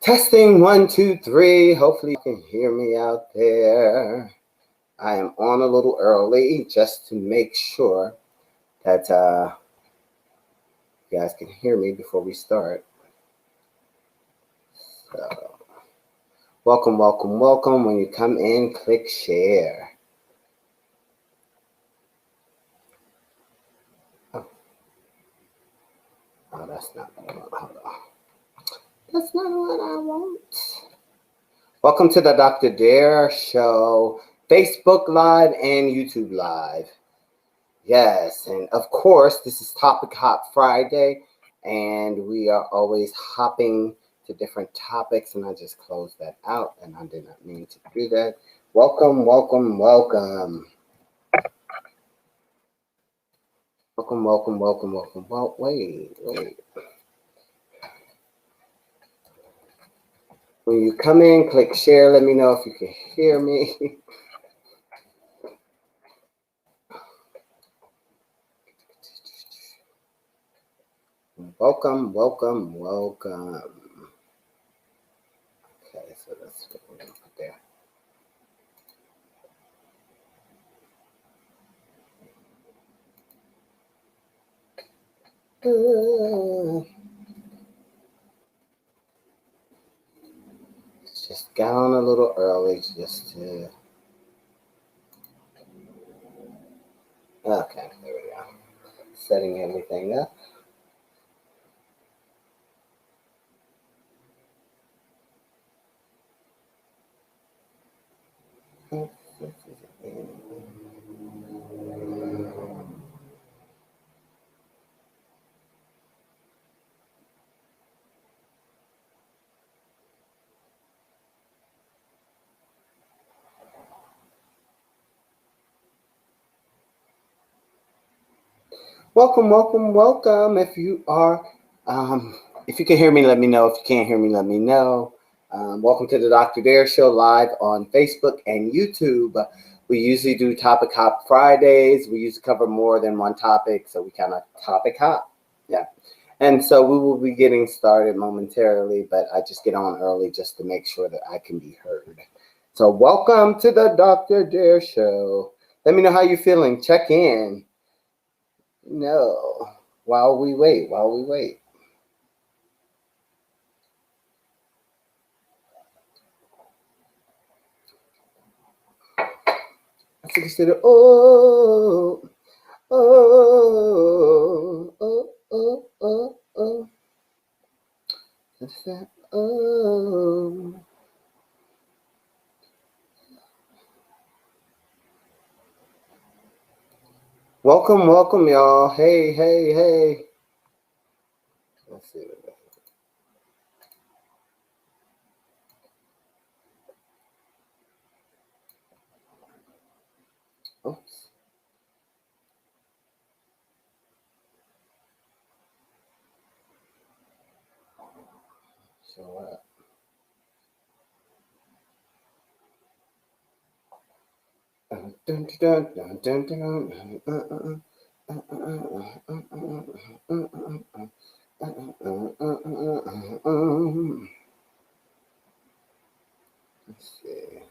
Testing 1, 2, 3. Hopefully you can hear me out there. I am on a little early just to make sure that you guys can hear me before we start. So, welcome. When you come in, click share. Oh, that's not what I want. Hold on. That's not what I want. Welcome to the Dr. Dare Show, Facebook Live and YouTube Live. Yes, and of course, this is Topic Hop Friday, and we are always hopping to different topics, and I just closed that out, and I did not mean to do that. Welcome. Well, wait. When you come in, click share. Let me know if you can hear me. Welcome. Okay, so that's what we're going to put there. Just got on a little early just to... Okay, there we go. Setting everything up. Welcome. If you are, if you can hear me, let me know. If you can't hear me, let me know. Welcome to the Dr. Dare Show live on Facebook and YouTube. We usually do Topic Hop Fridays. We usually cover more than one topic, so we kind of topic hop. Yeah. And so we will be getting started momentarily, but I just get on early just to make sure that I can be heard. So welcome to the Dr. Dare Show. Let me know how you're feeling. Check in. No, while we wait. I think instead of oh. What's that? Oh. Welcome, y'all. Hey. Let's see. Oops. Show up. Let's see.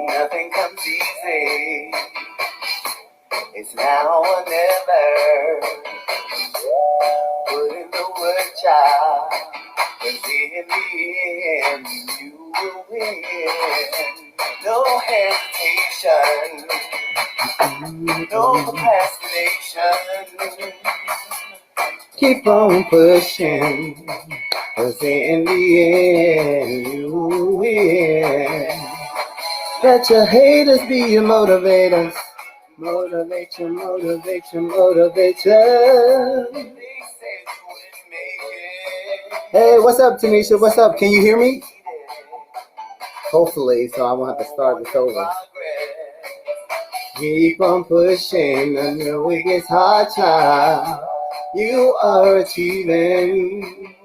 Nothing comes easy. It's now or never. Put in the work, child. 'Cause in the end, you will win. No hesitation. No procrastination. Keep on pushing. 'Cause in the end, you will win. Let your haters be your motivators. Motivate you. They said you wouldn't make it. Hey, what's up, Tanisha? What's up? Can you hear me? Hopefully, so I won't have to start this over. Keep on pushing until it gets hard time. You are achieving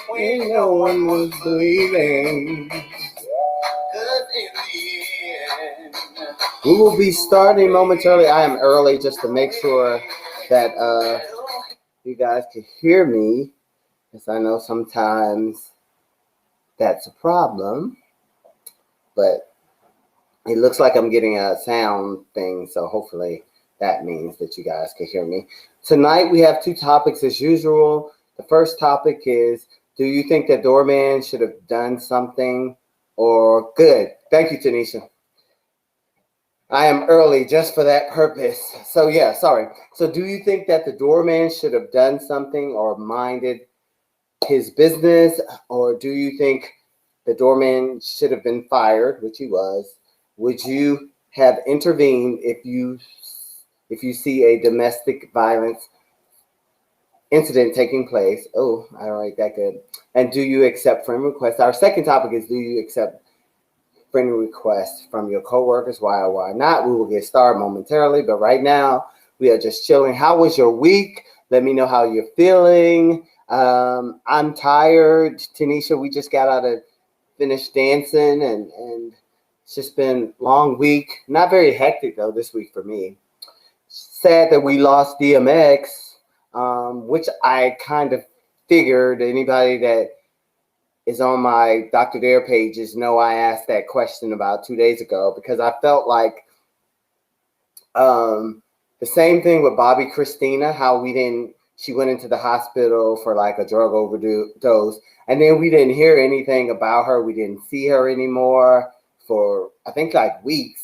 when no one was believing. We will be starting momentarily. I am early just to make sure that you guys can hear me, because I know sometimes that's a problem, but it looks like I'm getting a sound thing, so hopefully that means that you guys can hear me. Tonight we have two topics as usual. The first topic is, do you think that doorman should have done something or good? Thank you, Tanisha. I am early just for that purpose. So yeah, sorry. So do you think that the doorman should have done something or minded his business, or do you think the doorman should have been fired, which he was? Would you have intervened if you see a domestic violence incident taking place? Oh, all right, that good. And do you accept friend requests? Our second topic is, do you accept friend requests from your coworkers? Why or why not? We will get started momentarily, but right now we are just chilling. How was your week? Let me know how you're feeling. I'm tired, Tanisha. We just got out of finished dancing, and it's just been a long week. Not very hectic though this week for me. Sad that we lost DMX, which I kind of figured. Anybody that is on my Dr. Dare pages know I asked that question about 2 days ago, because I felt like the same thing with Bobby Christina, how she went into the hospital for like a drug overdose, and then we didn't hear anything about her. We didn't see her anymore for, I think, like weeks.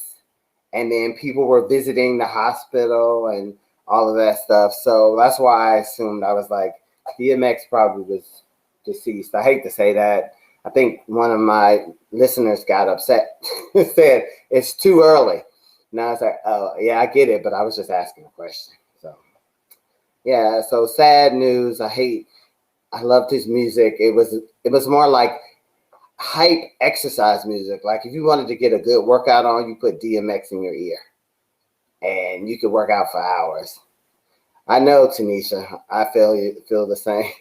And then people were visiting the hospital and all of that stuff. So that's why I assumed, I was like, DMX probably was deceased. I hate to say that. I think one of my listeners got upset, said it's too early. Now it's like, oh yeah, I get it, but I was just asking a question. So yeah, so sad news. I loved his music. It was more like hype exercise music. Like if you wanted to get a good workout on, you put DMX in your ear and you could work out for hours. I know, Tanisha, I feel the same.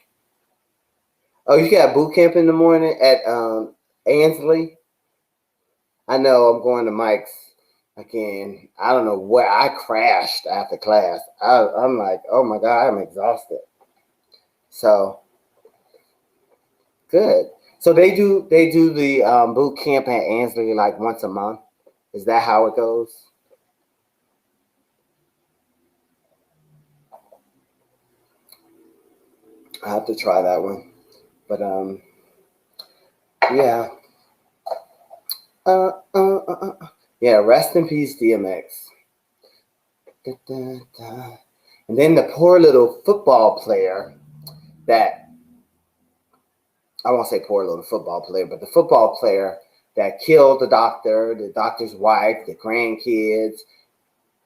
Oh, you got boot camp in the morning at Ansley? I know, I'm going to Mike's again. I don't know where I crashed after class. I'm like, oh my God, I'm exhausted. So good. So they do the boot camp at Ansley like once a month. Is that how it goes? I have to try that one. But yeah. Yeah, rest in peace, DMX. Da, da, da. And then the poor little football player that, I won't say poor little football player, but the football player that killed the doctor's wife, the grandkids,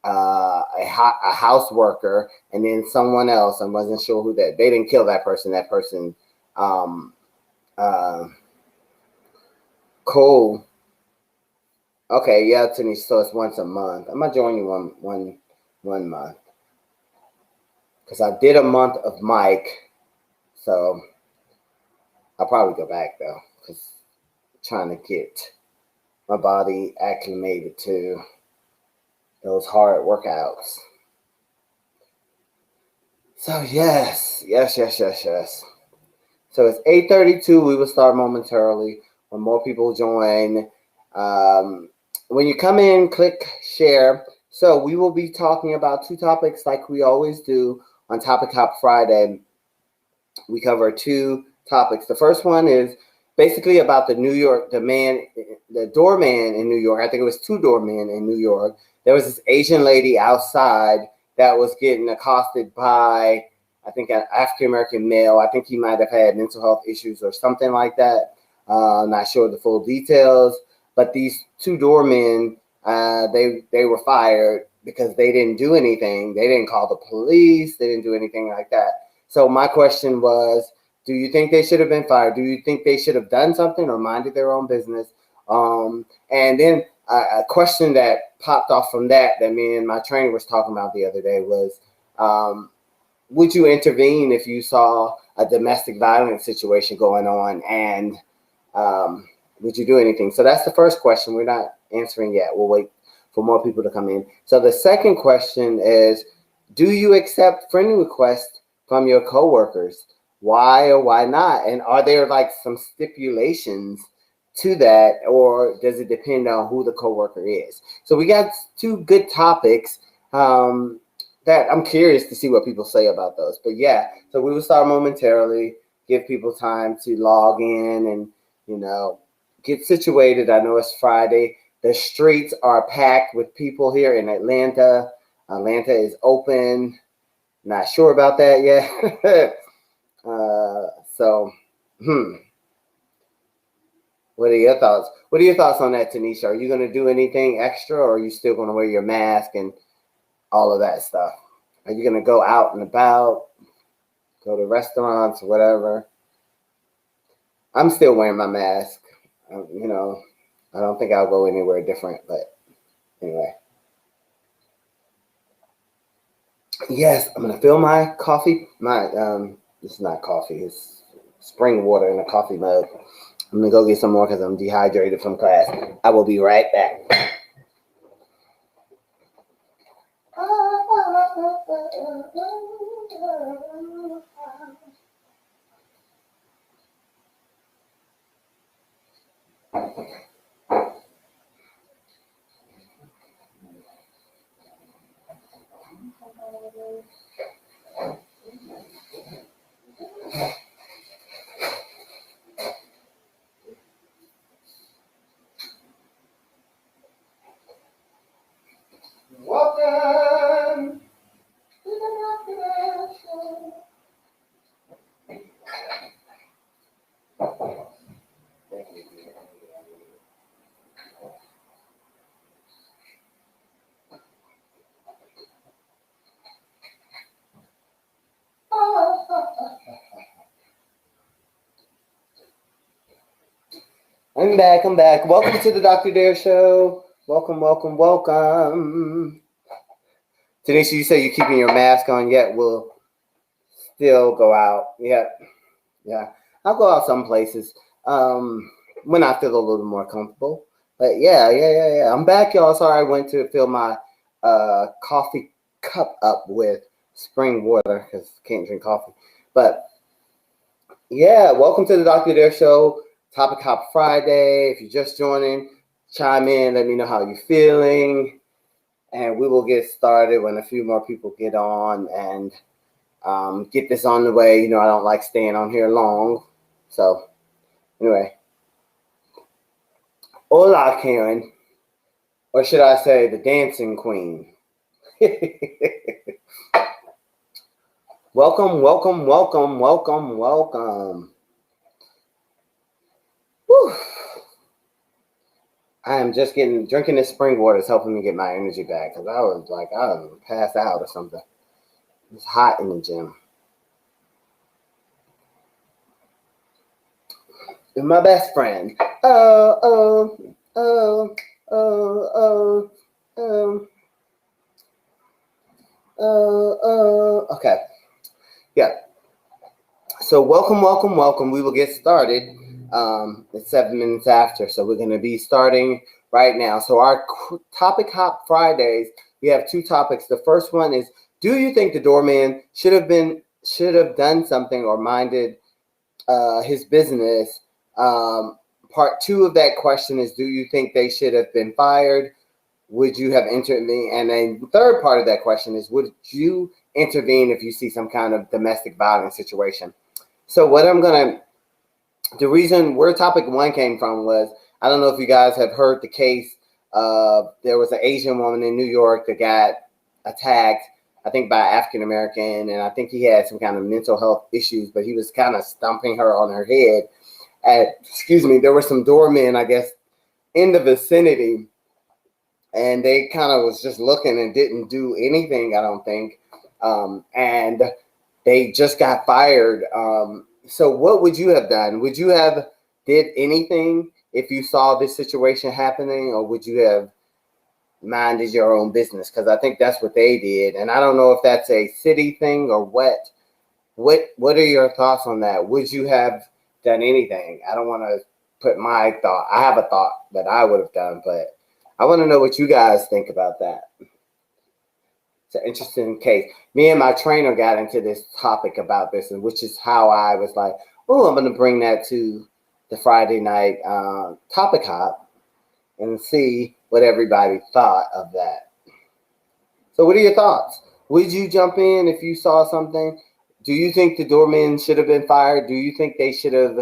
a house worker, and then someone else. I wasn't sure who that. They didn't kill that person. That person, uh, Cole. Okay, yeah, Tanisha. So it's once a month. I'm gonna join you one month, because I did a month of Mike, so I'll probably go back though, because trying to get my body acclimated to those hard workouts. So yes. So it's 8:32. We will start momentarily when more people join. When you come in, click share. So we will be talking about two topics like we always do on Topic Hop Friday. We cover two topics. The first one is basically about the doorman in New York. I think it was two doormen in New York. There was this Asian lady outside that was getting accosted by, I think, an African-American male. I think he might have had mental health issues or something like that. Not sure the full details. But these two doormen, they were fired because they didn't do anything. They didn't call the police. They didn't do anything like that. So my question was, Do you think they should have been fired? Do you think they should have done something or minded their own business? And then a question that popped off from that me and my trainer was talking about the other day was, would you intervene if you saw a domestic violence situation going on, and would you do anything? So that's the first question. We're not answering yet. We'll wait for more people to come in. So the second question is, do you accept friend requests from your coworkers? Why or why not? And are there like some stipulations to that, or does it depend on who the coworker is? So we got two good topics that I'm curious to see what people say about those. But yeah, so we will start momentarily, give people time to log in and, get situated. I know it's Friday. The streets are packed with people here in Atlanta. Atlanta is open. Not sure about that yet. What are your thoughts? What are your thoughts on that, Tanisha? Are you going to do anything extra, or are you still going to wear your mask and all of that stuff? Are you going to go out and about, go to restaurants, or whatever? I'm still wearing my mask. I don't think I'll go anywhere different, but anyway. Yes, I'm going to fill my coffee. This is not coffee. It's spring water in a coffee mug. I'm going to go get some more because I'm dehydrated from class. I will be right back. Welcome to the Dr. Show. I'm back. Welcome to the Dr. Dare Show. Welcome. Tanisha, you say you're keeping your mask on, yet we'll still go out. Yeah. I'll go out some places when I feel a little more comfortable. But yeah. I'm back, y'all. Sorry, I went to fill my coffee cup up with spring water because I can't drink coffee. But yeah, welcome to the Dr. Dare Show. Topic Hop Friday. If you're just joining, chime in. Let me know how you're feeling. And we will get started when a few more people get on and get this on the way. I don't like staying on here long. So, anyway. Hola, Karen. Or should I say the dancing queen? Welcome. Whew. I am just drinking this spring water is helping me get my energy back because I was passed out or something. It's hot in the gym. And my best friend. Okay. Yeah. So welcome. We will get started. It's 7 minutes after, so we're going to be starting right now. So our Topic Hop Fridays, we have two topics. The first one is, do you think the doorman should have done something or minded his business? Part two of that question is, do you think they should have been fired? Would you have intervened? And then the third part of that question is, would you intervene if you see some kind of domestic violence situation? So the reason where topic one came from was, I don't know if you guys have heard the case. There was an Asian woman in New York that got attacked, I think by African American, and I think he had some kind of mental health issues, but he was kind of stomping her on her head. There were some doormen, I guess, in the vicinity, and they kind of was just looking and didn't do anything, I don't think. And they just got fired. So what would you have done? Would you have did anything if you saw this situation happening, or would you have minded your own business? Because I think that's what they did, and I don't know if that's a city thing or what. What are your thoughts on that? Would you have done anything? I don't want to put my thought. I have a thought that I would have done, but I want to know what you guys think about that. It's an interesting case. Me and my trainer got into this topic about this, and which is how I was like, oh, I'm going to bring that to the Friday night topic hop and see what everybody thought of that. So what are your thoughts? Would you jump in if you saw something? Do you think the doormen should have been fired? Do you think they should have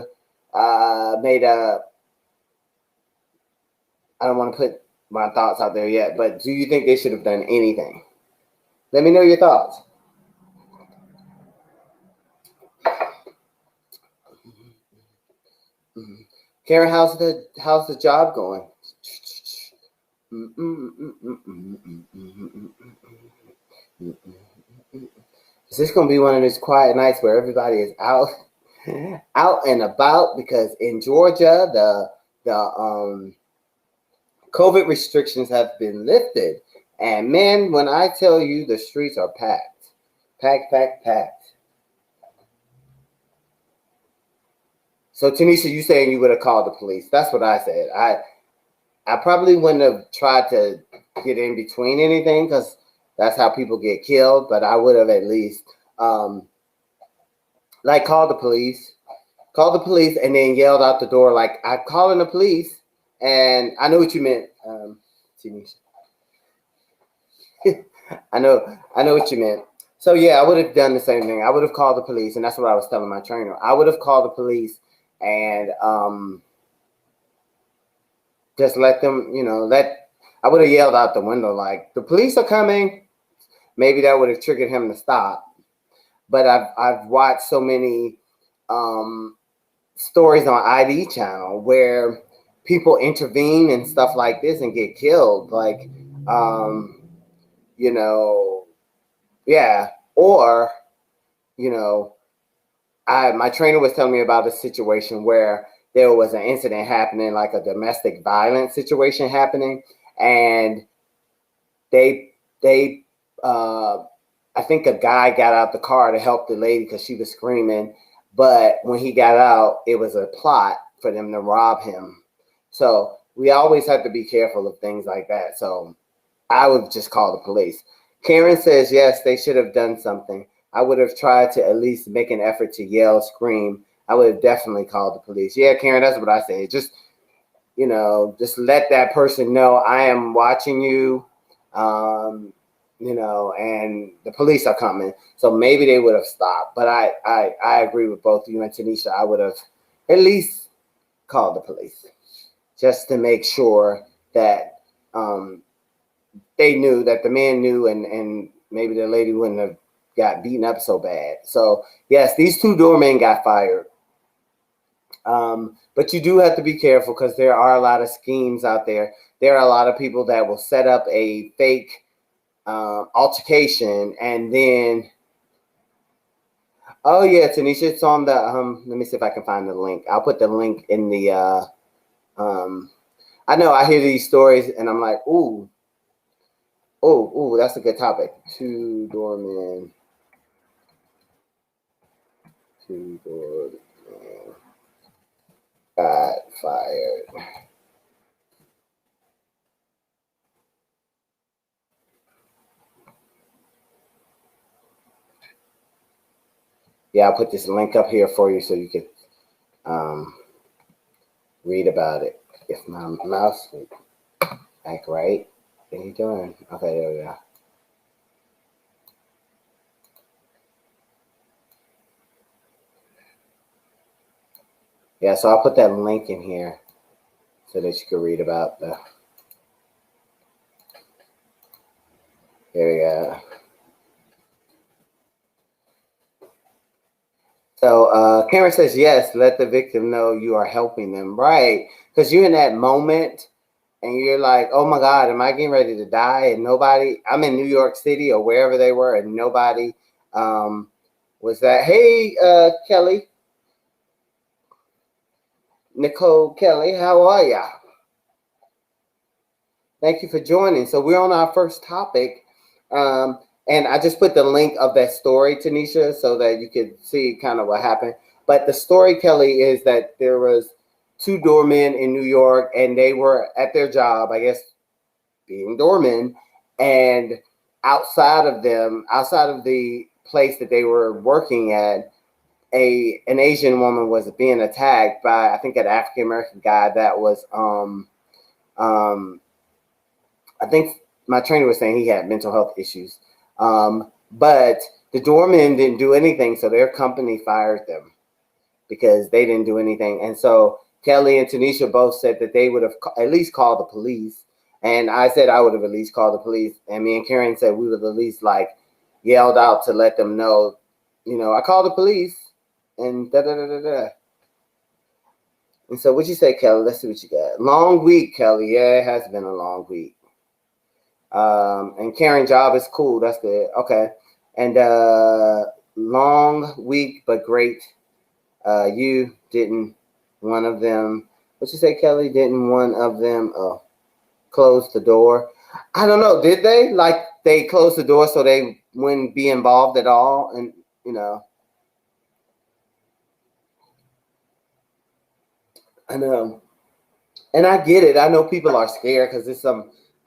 made a, I don't want to put my thoughts out there yet, but do you think they should have done anything? Let me know your thoughts. Karen, how's the job going? Is this gonna be one of those quiet nights where everybody is out and about? Because in Georgia, the COVID restrictions have been lifted, and man, when I tell you, the streets are packed, packed. So Tanisha, you saying you would have called the police? That's what I said. I probably wouldn't have tried to get in between anything, because that's how people get killed. But I would have at least like called the police, and then yelled out the door like, "I'm calling the police." And I know what you meant, Tanisha. I know what you meant. So yeah, I would have done the same thing. I would have called the police, and that's what I was telling my trainer. I would have called the police and just let them, I would have yelled out the window like, "The police are coming." Maybe that would have triggered him to stop. But I've watched so many stories on ID channel where people intervene and stuff like this and get killed. Like, yeah. Or, my trainer was telling me about a situation where there was an incident happening, like a domestic violence situation happening, and they I think a guy got out the car to help the lady because she was screaming, but when he got out, it was a plot for them to rob him. So we always have to be careful of things like that. So I would just call the police. Karen says, yes, they should have done something. I would have tried to at least make an effort to yell, scream. I would have definitely called the police. Yeah, Karen, that's what I say. Just, just let that person know I am watching you, and the police are coming. So maybe they would have stopped. But I agree with both you and Tanisha. I would have at least called the police just to make sure that they knew, that the man knew, and maybe the lady wouldn't have got beaten up so bad. So yes, these two doormen got fired. But you do have to be careful, because there are a lot of schemes out there. There are a lot of people that will set up a fake altercation, and then, oh yeah, Tanisha, it's on the let me see if I can find the link. I'll put the link in the I know I hear these stories and I'm like, ooh, that's a good topic. Two doormen got fired. Yeah, I'll put this link up here for you so you can read about it. If my mouse would act right. What are you doing? Okay, there we go. Yeah, so I'll put that link in here so that you can read about the. There we go. So Karen says, yes, let the victim know you are helping them. Right. Because you're in that moment and you're like, oh my God, am I getting ready to die? And nobody, I'm in New York City or wherever they were, and nobody was that. Hey, Kelly. Nicole Kelly, how are ya? Thank you for joining. So we're on our first topic. And I just put the link of that story, Tanisha, so that you could see kind of what happened. But the story, Kelly, is that there was two doormen in New York, and they were at their job, I guess, being doormen. And outside of the place that they were working at, an Asian woman was being attacked by, I think, an African American guy that was I think my trainer was saying he had mental health issues. But the doormen didn't do anything, so their company fired them because they didn't do anything. And so Kelly and Tanisha both said that they would have at least called the police. And I said I would have at least called the police. And me and Karen said we would have at least like yelled out to let them know, I called the police and da da da da da. And so what you say, Kelly? Let's see what you got. Long week, Kelly. Yeah, it has been a long week. And Karen, job is cool. That's good. Okay. And long week, but great. You didn't one of them. What you say, Kelly? Didn't one of them close the door? I don't know. Did they? Like they closed the door so they wouldn't be involved at all? And I know. And I get it. I know people are scared because it's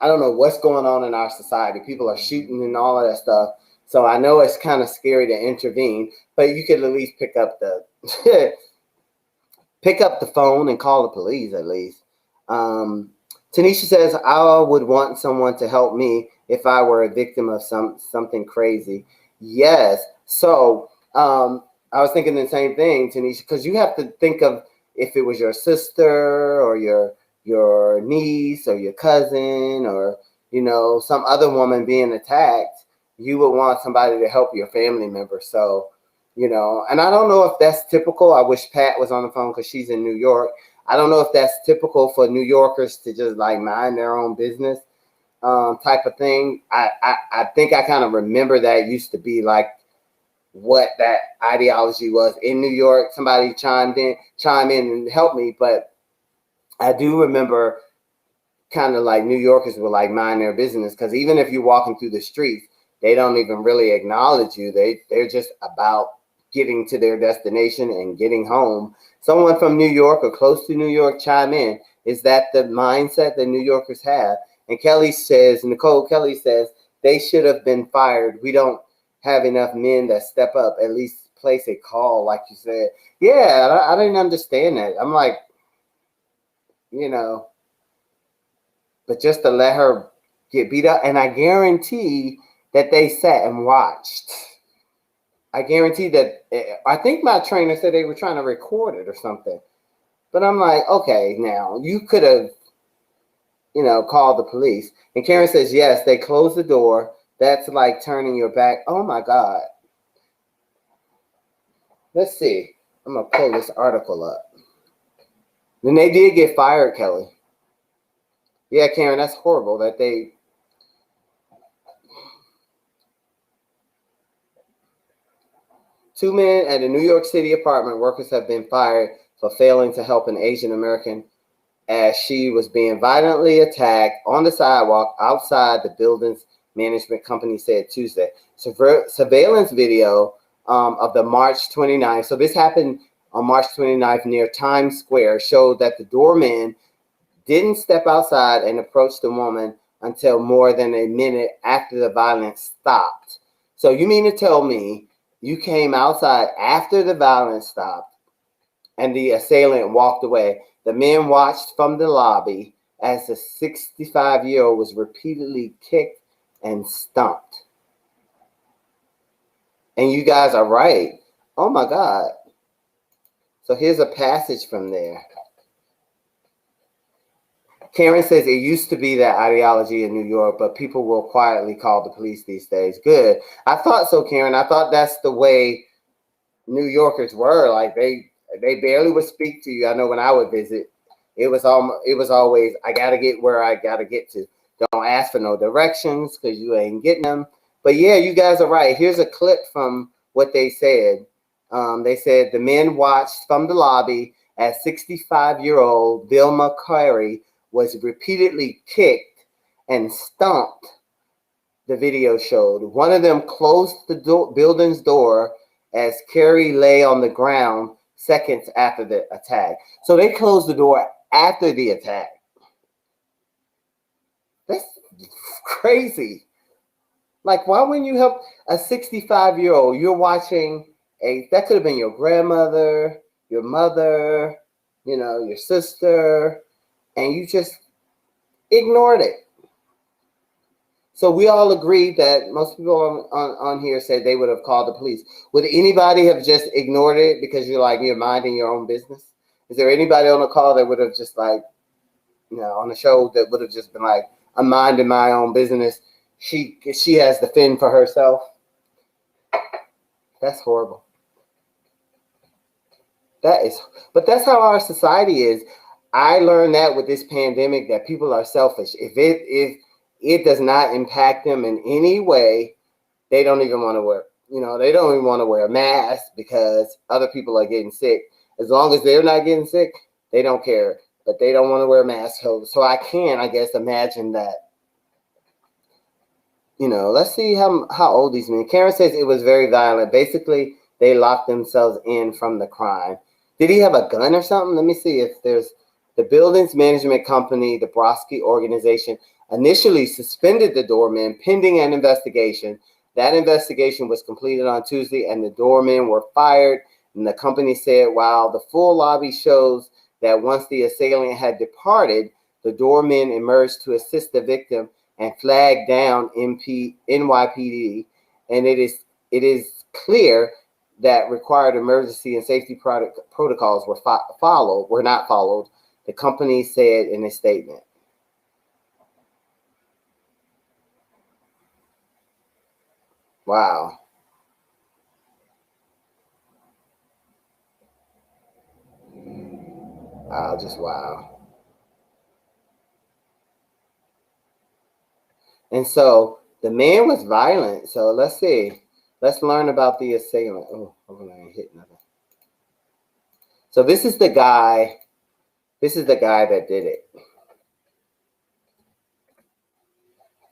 I don't know what's going on in our society. People are shooting and all of that stuff. So I know it's kind of scary to intervene, but you could at least pick up the phone and call the police at least. Tanisha says, I would want someone to help me if I were a victim of something crazy. Yes. So I was thinking the same thing, Tanisha, because you have to think of if it was your sister or your niece or your cousin or, some other woman being attacked, you would want somebody to help your family member. So, and I don't know if that's typical. I wish Pat was on the phone because she's in New York. I don't know if that's typical for New Yorkers to just like mind their own business type of thing. I think I kind of remember that used to be like what that ideology was in New York. Somebody chime in and help me. But I do remember kind of like New Yorkers would like mind their business because even if you're walking through the streets, they don't even really acknowledge you. They're just about getting to their destination and getting home. Someone from New York or close to New York chime in. Is that the mindset that New Yorkers have? And Nicole Kelly says, they should have been fired. We don't have enough men that step up, at least place a call, like you said. Yeah, I didn't understand that. I'm like, but just to let her get beat up. And I guarantee that they sat and watched. I guarantee that, I think my trainer said they were trying to record it or something. But I'm like, okay, now you could have, called the police. And Karen says, yes, they closed the door. That's like turning your back. Oh my God. Let's see. I'm going to pull this article up. Then they did get fired, Kelly. Yeah, Karen, that's horrible that they. Two men at a New York City apartment workers have been fired for failing to help an Asian American as she was being violently attacked on the sidewalk outside the building's management company said Tuesday. Surveillance video of the March 29th. So this happened on March 29th near Times Square showed that the doorman didn't step outside and approach the woman until more than a minute after the violence stopped. So you mean to tell me you came outside after the violence stopped and the assailant walked away? The men watched from the lobby as the 65-year-old was repeatedly kicked and stumped. And you guys are right. Oh my God. So here's a passage from there. Karen says it used to be that ideology in New York, but people will quietly call the police these days. Good. I thought so, Karen. I thought that's the way New Yorkers were. Like they barely would speak to you. I know when I would visit, it was always, I got to get where I got to get to. Don't ask for no directions because you ain't getting them. But yeah, you guys are right. Here's a clip from what they said. They said the men watched from the lobby as 65-year-old Vilma Carey was repeatedly kicked and stomped, the video showed. One of them closed the building's door as Carey lay on the ground seconds after the attack. So they closed the door after the attack. That's crazy. Like, why wouldn't you help a 65-year-old? You're watching that could have been your grandmother, your mother, your sister, and you just ignored it. So we all agreed that most people on here said they would have called the police. Would anybody have just ignored it because you're minding your own business? Is there anybody on the call that would have just on the show that would have just been like, I'm minding my own business. She has to fend for herself. That's horrible. But that's how our society is. I learned that with this pandemic, that people are selfish. If it does not impact them in any way, they don't even want to wear, they don't even want to wear a mask because other people are getting sick. As long as they're not getting sick, they don't care. But they don't want to wear a mask. So I guess, imagine that. Let's see how old these men. Karen says it was very violent. Basically, they locked themselves in from the crime. Did he have a gun or something? Let me see if there's the buildings management company, the Brodsky organization, initially suspended the doormen pending an investigation. That investigation was completed on Tuesday, and the doormen were fired. And the company said, while the full lobby shows that once the assailant had departed, the doormen emerged to assist the victim and flagged down NYPD, and it is clear that required emergency and safety protocols were not followed, the company said in a statement. Wow. Wow, just wow. And so the man was violent. So let's see. Let's learn about the assailant. Oh, I ain't hit nothing. So this is the guy. This is the guy that did it.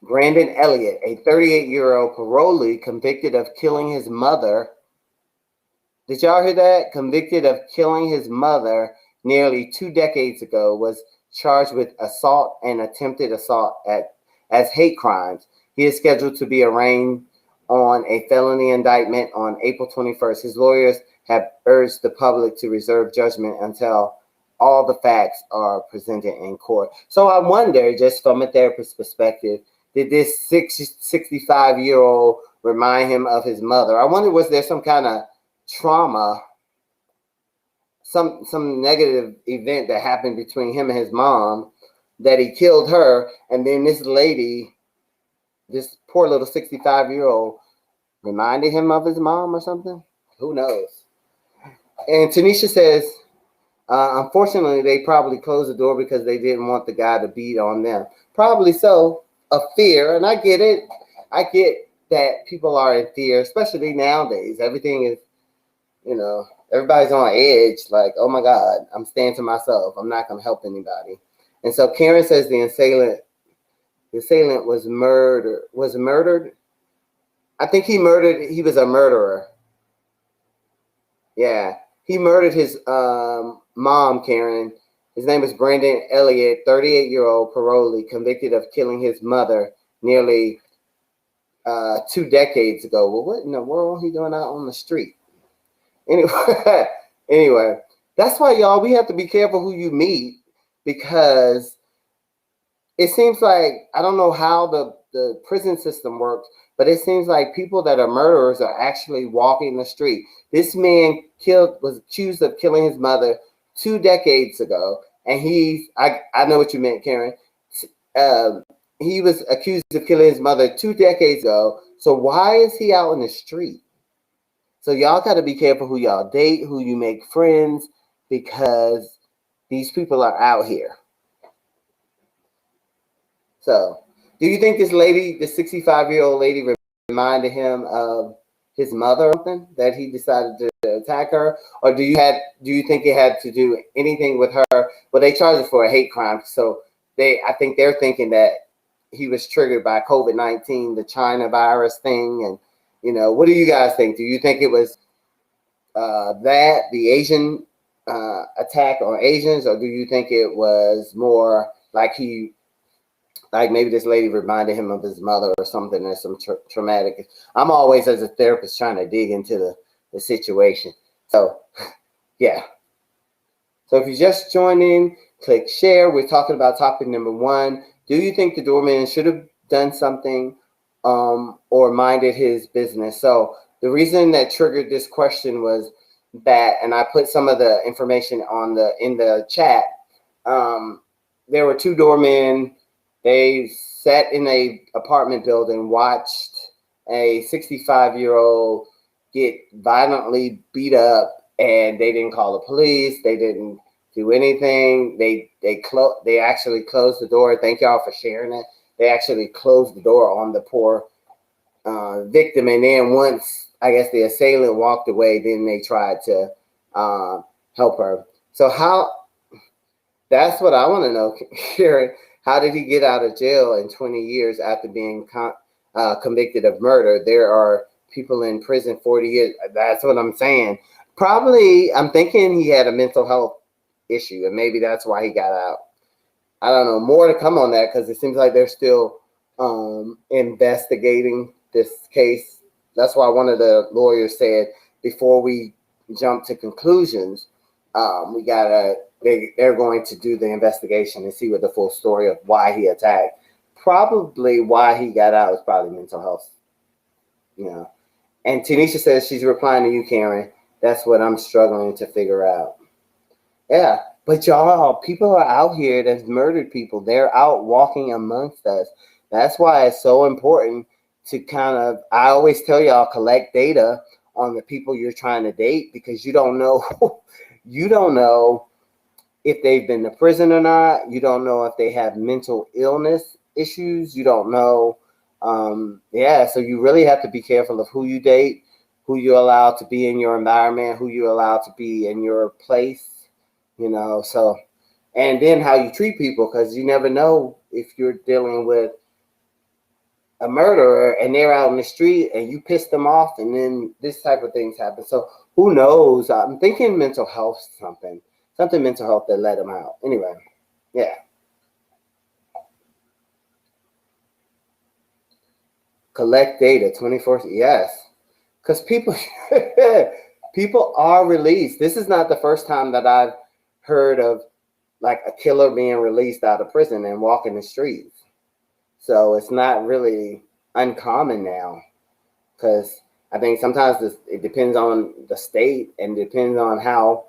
Brandon Elliott, a 38-year-old parolee convicted of killing his mother. Did y'all hear that? Convicted of killing his mother nearly 2 decades ago, was charged with assault and attempted assault as hate crimes. He is scheduled to be arraigned on a felony indictment on April 21st. His lawyers have urged the public to reserve judgment until all the facts are presented in court. So I wonder, just from a therapist's perspective, did this 65-year-old remind him of his mother? I wonder, was there some kind of trauma, some negative event that happened between him and his mom that he killed her, and then this lady, this poor little 65-year-old, reminded him of his mom or something? Who knows? And Tanisha says, unfortunately, they probably closed the door because they didn't want the guy to beat on them. Probably so, of fear. And I get it. I get that people are in fear, especially nowadays. Everything is, everybody's on edge. Like, oh my God, I'm staying to myself. I'm not going to help anybody. And so Karen says the assailant was murdered. I think he was a murderer. Yeah. He murdered his mom, Karen. His name is Brandon Elliott, 38-year-old parolee, convicted of killing his mother nearly 2 decades ago. Well, what in the world he doing out on the street? Anyway, that's why, y'all, we have to be careful who you meet, because it seems like, I don't know how the prison system works, but it seems like people that are murderers are actually walking the street. This man was accused of killing his mother 2 decades ago, and I know what you meant, Karen. He was accused of killing his mother 2 decades ago. So why is he out in the street? So y'all got to be careful who y'all date, who you make friends, because these people are out here. So, do you think this lady, the 65-year-old lady, reminded him of his mother or something, that he decided to attack her, or do you think it had to do anything with her? Well, they charged her for a hate crime, so I think they're thinking that he was triggered by COVID-19, the China virus thing, and what do you guys think? Do you think it was that the Asian attack on Asians, or do you think it was more like maybe this lady reminded him of his mother or something, or some traumatic? I'm always, as a therapist, trying to dig into the situation. So, yeah. So if you just joined in, click share. We're talking about topic number 1. Do you think the doorman should have done something or minded his business? So the reason that triggered this question was that, and I put some of the information in the chat. There were 2 doormen. They sat in a apartment building, watched a 65-year-old get violently beat up, and they didn't call the police. They didn't do anything. They actually closed the door. Thank y'all for sharing it. They actually closed the door on the poor victim, and then once, I guess, the assailant walked away, then they tried to help her. So that's what I want to know, Karen. How did he get out of jail in 20 years after being convicted of murder? There are people in prison 40 years. That's what I'm saying. Probably, I'm thinking he had a mental health issue, and maybe that's why he got out. I don't know. More to come on that, because it seems like they're still investigating this case. That's why one of the lawyers said, before we jump to conclusions, they're going to do the investigation and see what the full story of why he attacked. Probably why he got out is probably mental health. And Tanisha says she's replying to you, Karen. That's what I'm struggling to figure out. Yeah, but y'all, people are out here that's murdered people. They're out walking amongst us. That's why it's so important to I always tell y'all, collect data on the people you're trying to date, because you don't know if they've been to prison or not. You don't know if they have mental illness issues. You don't know. So you really have to be careful of who you date, who you allow to be in your environment, who you allow to be in your place, so, and then how you treat people, because you never know if you're dealing with a murderer and they're out in the street and you piss them off, and then this type of things happen. So who knows? I'm thinking mental health, something mental health that let them out. Anyway, yeah. Collect data 24. Yes, because people are released. This is not the first time that I've heard of like a killer being released out of prison and walking the streets. So it's not really uncommon now, because I think sometimes it depends on the state and depends on how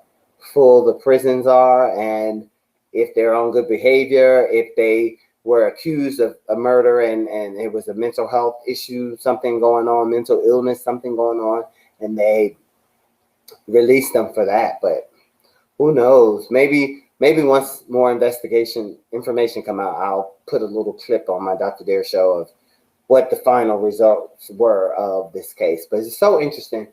full the prisons are, and if they're on good behavior, if they were accused of a murder and it was a mental health issue, something going on, mental illness, something going on, and they release them for that. But who knows? Maybe once more information come out, I'll put a little clip on my Dr. Dare show of what the final results were of this case. But it's so interesting.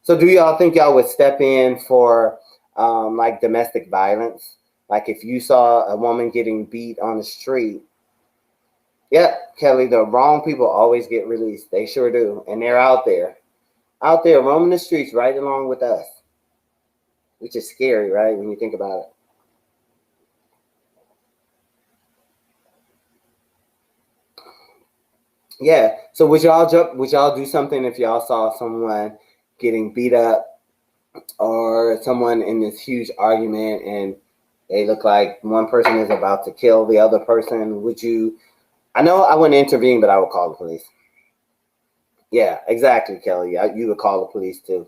So do y'all think y'all would step in for like domestic violence? Like if you saw a woman getting beat on the street? Yep, Kelly, the wrong people always get released. They sure do. And they're out there roaming the streets right along with us, which is scary, right, when you think about it. Yeah. So would y'all do something if y'all saw someone getting beat up or someone in this huge argument and they look like one person is about to kill the other person? Would you? I know I wouldn't intervene, but I would call the police. Yeah, exactly, Kelly. You would call the police too.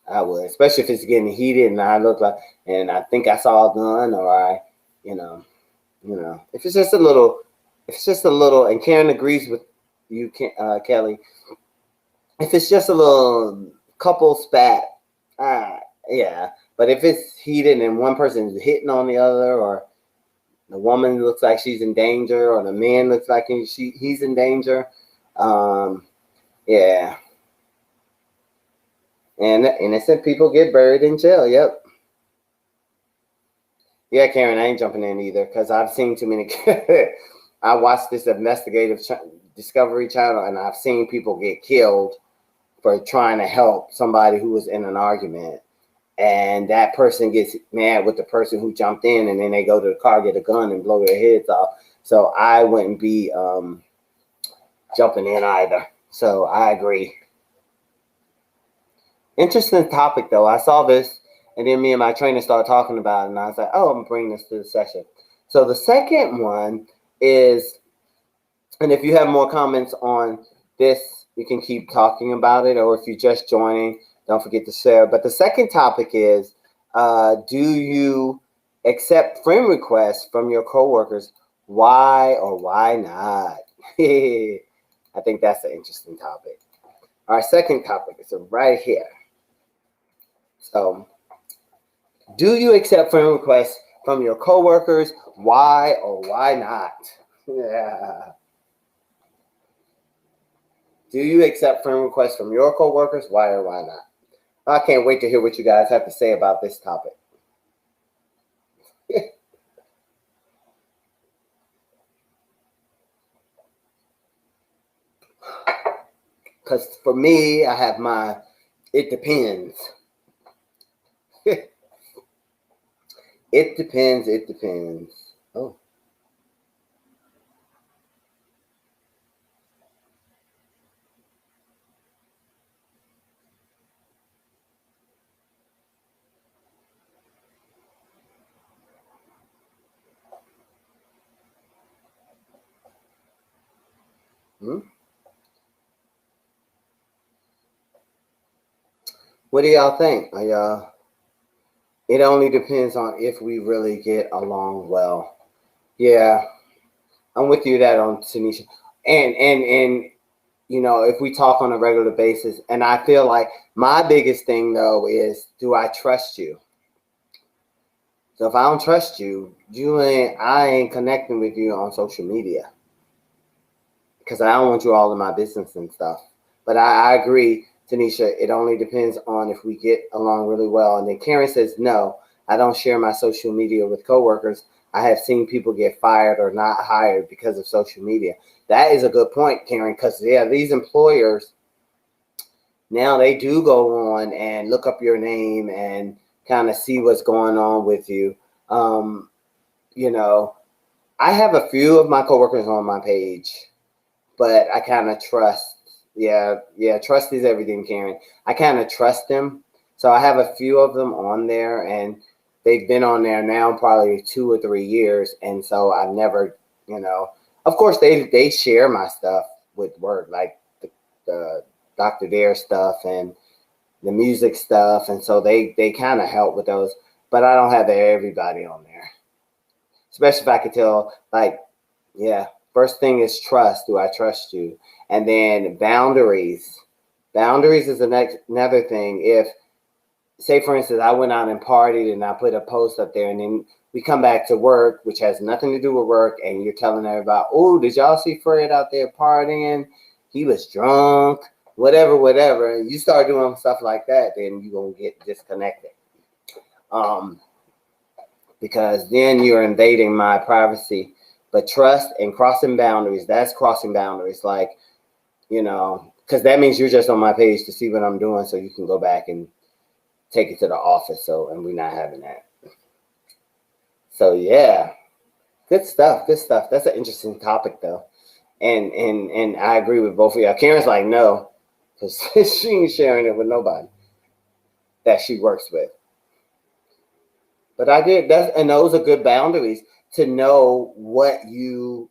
I would, especially if it's getting heated and I look like, and I think I saw a gun, or if it's just a little, and Karen agrees with you, Kelly. If it's just a little couple spat, yeah. But if it's heated and one person is hitting on the other, or the woman looks like she's in danger, or the man looks like he's in danger, yeah. And innocent people get buried in jail. Yep. Yeah, Karen, I ain't jumping in either because I've seen too many. I watched this investigative Discovery Channel, and I've seen people get killed for trying to help somebody who was in an argument. And that person gets mad with the person who jumped in, and then they go to the car, get a gun, and blow their heads off. So I wouldn't be jumping in either. So I agree. Interesting topic, though. I saw this, and then me and my trainer started talking about it, and I was like, oh, I'm bringing this to the session. So the second one is, and if you have more comments on this, you can keep talking about it, or if you're just joining, don't forget to share. But the second topic is, do you accept friend requests from your coworkers? Why or why not? I think that's an interesting topic. Our second topic is right here. So, do you accept friend requests from your coworkers? Why or why not? Yeah. Do you accept friend requests from your coworkers? Why or why not? I can't wait to hear what you guys have to say about this topic. Because for me, I have my, it depends. It depends. It depends. Oh. Hmm? What do y'all think? Are y'all? It only depends on if we really get along well. Yeah, I'm with you that on Tanisha. And you know, if we talk on a regular basis, and I feel like my biggest thing though is, do I trust you? So if I don't trust you, I ain't connecting with you on social media because I don't want you all in my business and stuff. But I agree, Tanisha. It only depends on if we get along really well. And then Karen says, no, I don't share my social media with coworkers. I have seen people get fired or not hired because of social media. That is a good point, Karen, because yeah, these employers now they do go on and look up your name and kind of see what's going on with you. Um, you know, I have a few of my coworkers on my page, but I kind of trust. Yeah, trust is everything, Karen. I kind of trust them. So I have a few of them on there, and they've been on there now probably 2 or 3 years. And so I've never, of course they share my stuff with work, like the Dr. Dare stuff and the music stuff. And so they kind of help with those, but I don't have everybody on there. Especially if I could tell, like, yeah, first thing is trust. Do I trust you? And then boundaries. Boundaries is another thing. If, say, for instance, I went out and partied and I put a post up there, and then we come back to work, which has nothing to do with work, and you're telling everybody, oh, did y'all see Fred out there partying? He was drunk, whatever. And you start doing stuff like that, then you're going to get disconnected. Because then you're invading my privacy. But trust and crossing boundaries, that's crossing boundaries. Like, because that means you're just on my page to see what I'm doing so you can go back and take it to the office. So, and we're not having that. So, yeah, good stuff. That's an interesting topic, though. And I agree with both of y'all. Karen's like, no, because she ain't sharing it with nobody that she works with. But I did and those are good boundaries to know what you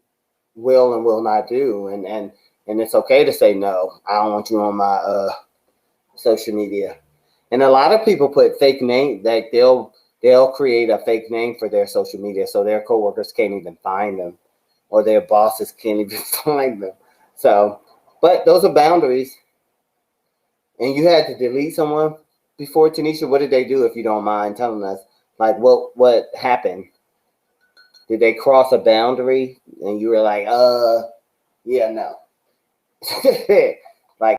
will and will not do, and it's okay to say no. I don't want you on my social media. And a lot of people put fake name, like they'll create a fake name for their social media, so their coworkers can't even find them, or their bosses can't even find them. So, but those are boundaries. And you had to delete someone before, Tanisha. What did they do, if you don't mind telling us? Like, what happened? Did they cross a boundary and you were like, yeah, no. Like,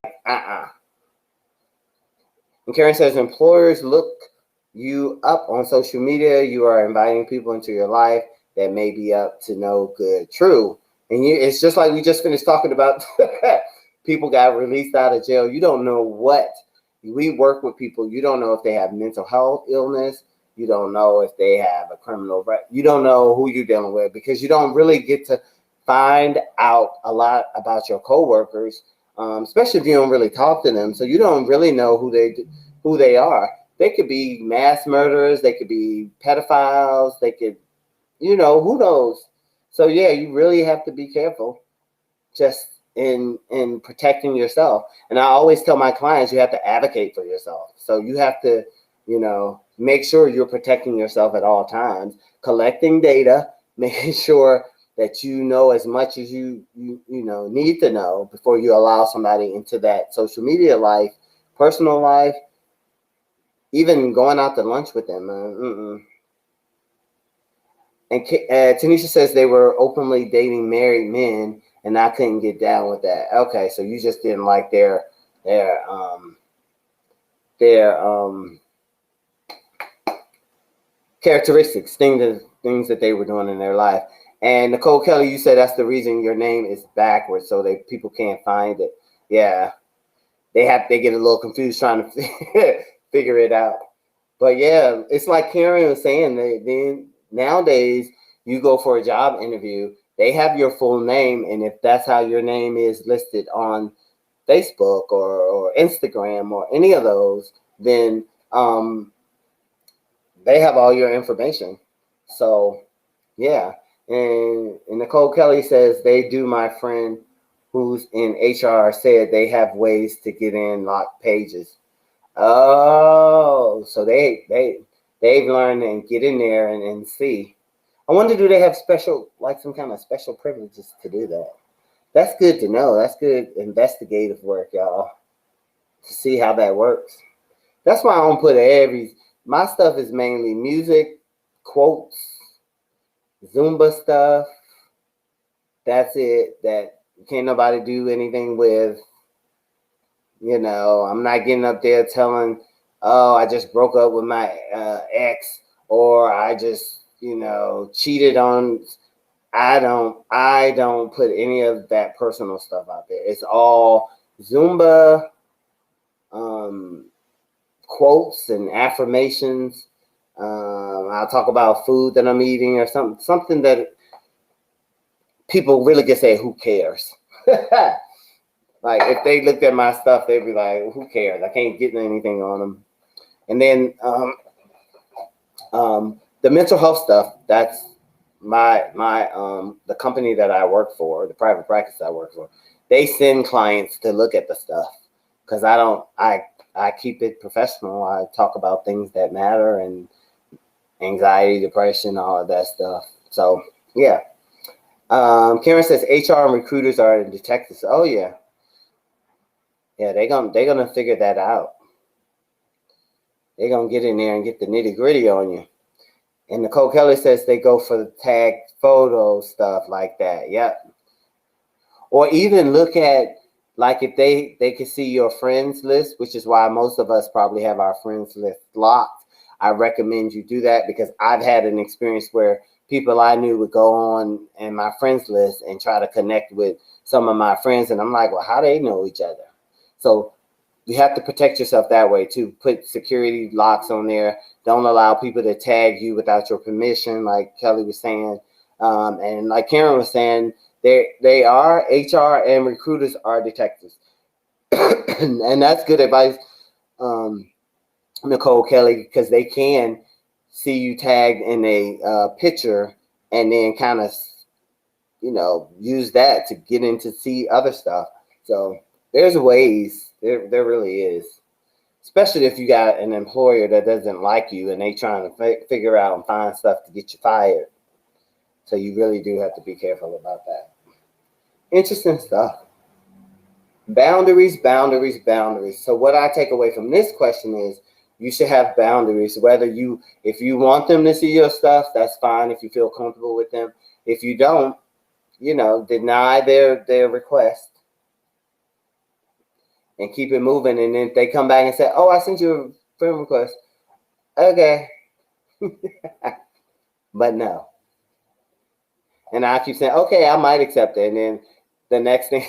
And Karen says, employers look you up on social media. You are inviting people into your life that may be up to no good. True. And it's just like we just finished talking about people got released out of jail. You don't know what. We work with people. You don't know if they have mental health illness. You don't know if they have a criminal record. You don't know who you're dealing with because you don't really get to find out a lot about your coworkers, especially if you don't really talk to them. So you don't really know who they are. They could be mass murderers. They could be pedophiles. They could, who knows? So yeah, you really have to be careful just in protecting yourself. And I always tell my clients, you have to advocate for yourself. So you have to, make sure you're protecting yourself at all times, collecting data, making sure that you know as much as you need to know before you allow somebody into that social media life, personal life, even going out to lunch with them. And Tanisha says they were openly dating married men, and I couldn't get down with that. Okay, so you just didn't like their characteristics, things that they were doing in their life. And Nicole Kelly, you said that's the reason your name is backwards, so people can't find it. Yeah, they get a little confused trying to figure it out. But yeah, it's like Karen was saying, nowadays you go for a job interview, they have your full name, and if that's how your name is listed on Facebook or Instagram or any of those, then they have all your information. So yeah. And Nicole Kelly says they do. My friend who's in HR said they have ways to get in locked pages. Oh, so they've learned and get in there and see. I wonder, do they have some kind of special privileges to do that? That's good to know. That's good investigative work, y'all, to see how that works. That's why I don't put my stuff is mainly music, quotes, Zumba stuff. That's it. That can't nobody do anything with. I'm not getting up there telling, oh, I just broke up with my ex, or I just, cheated on. I don't put any of that personal stuff out there. It's all Zumba, quotes and affirmations. I'll talk about food that I'm eating or something that people really can say, who cares? Like if they looked at my stuff, they'd be like, who cares? I can't get anything on them. And then the mental health stuff, that's my the company that I work for, the private practice I work for, they send clients to look at the stuff because I keep it professional. I talk about things that matter and anxiety, depression, all of that stuff. So yeah. Karen says HR and recruiters are detectives. Oh yeah. Yeah, they're gonna figure that out. They're gonna get in there and get the nitty-gritty on you. And Nicole Kelly says they go for the tag photo stuff like that. Yep. Or even look at, like, if they can see your friends list, which is why most of us probably have our friends list locked. I recommend you do that because I've had an experience where people I knew would go on in my friends list and try to connect with some of my friends. And I'm like, well, how do they know each other? So you have to protect yourself that way too. Put security locks on there. Don't allow people to tag you without your permission, like Kelly was saying. And like Karen was saying, they are, HR and recruiters are detectives. And that's good advice, Nicole Kelly, because they can see you tagged in a picture and then kind of, use that to get in to see other stuff. So there's ways, there really is. Especially if you got an employer that doesn't like you and they trying to figure out and find stuff to get you fired. So you really do have to be careful about that. Interesting stuff. Boundaries. So what I take away from this question is you should have boundaries. If you want them to see your stuff, that's fine if you feel comfortable with them. If you don't, deny their request. and keep it moving. And then if they come back and say, "Oh, I sent you a friend request," okay, but no. And I keep saying, "Okay, I might accept it," and then the next thing.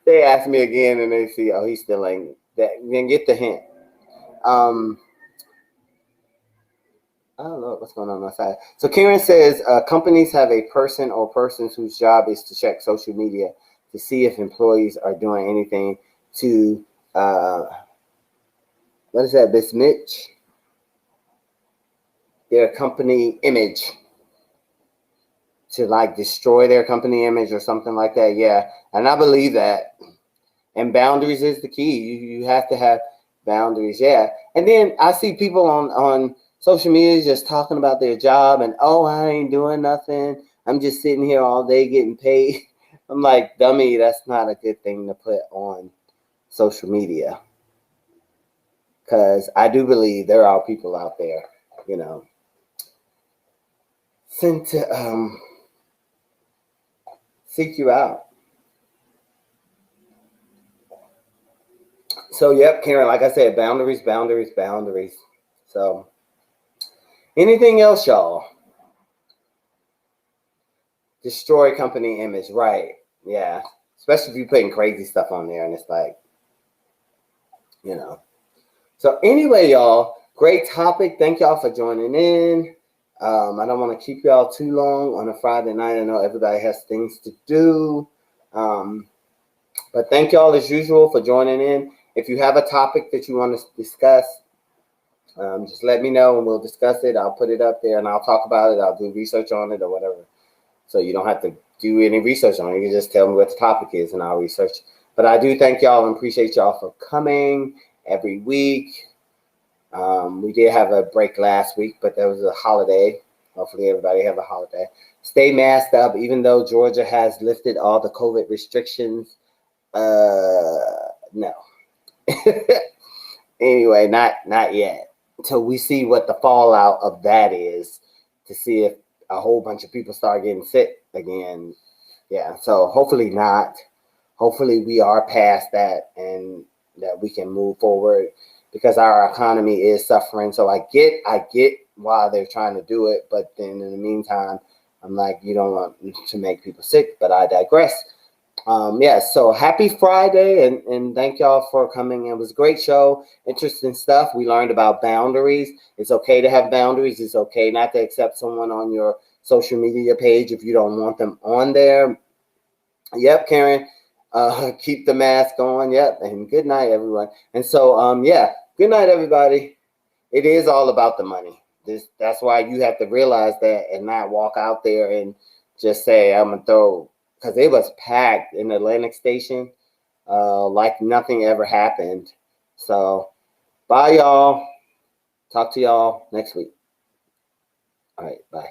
They ask me again and they see, oh, he still ain't that. Then get the hint. Um, I don't know what's going on my side. So Karen says companies have a person or persons whose job is to check social media to see if employees are doing anything to, what is that, besmirch their company image, to like destroy their company image or something like that. Yeah, and I believe that. And boundaries is the key. You have to have boundaries. Yeah. And then I see people on social media just talking about their job and, oh, I ain't doing nothing. I'm just sitting here all day getting paid. I'm like, dummy, that's not a good thing to put on social media. Because I do believe there are people out there, sent to seek you out. So, yep, Karen, like I said, boundaries, boundaries, boundaries. So, anything else, y'all? Destroy company image, right? Yeah, especially if you're putting crazy stuff on there, and it's like, So anyway, y'all, great topic. Thank y'all for joining in. I don't want to keep y'all too long on a Friday night. I know everybody has things to do, but thank y'all as usual for joining in. If you have a topic that you want to discuss, just let me know and we'll discuss it. I'll put it up there and I'll talk about it. I'll do research on it or whatever. So you don't have to do any research on it. You can just tell me what the topic is and I'll research. But I do thank y'all and appreciate y'all for coming every week. We did have a break last week, but there was a holiday. Hopefully everybody have a holiday. Stay masked up, even though Georgia has lifted all the COVID restrictions. No. Anyway, not yet. Until we see what the fallout of that is, to see if a whole bunch of people start getting sick again. Yeah, so hopefully not. Hopefully we are past that and that we can move forward, because our economy is suffering. So I get why they're trying to do it, but then in the meantime, I'm like, you don't want to make people sick, but I digress. So happy Friday, and thank y'all for coming. It was a great show, interesting stuff. We learned about boundaries. It's okay to have boundaries. It's okay not to accept someone on your social media page if you don't want them on there. Yep, Karen. Keep the mask on. Yep, and good night, everyone. And so, good night, everybody. It is all about the money. That's why you have to realize that and not walk out there and just say, I'm gonna throw, because it was packed in Atlantic Station, like nothing ever happened. So, bye, y'all. Talk to y'all next week. All right, bye.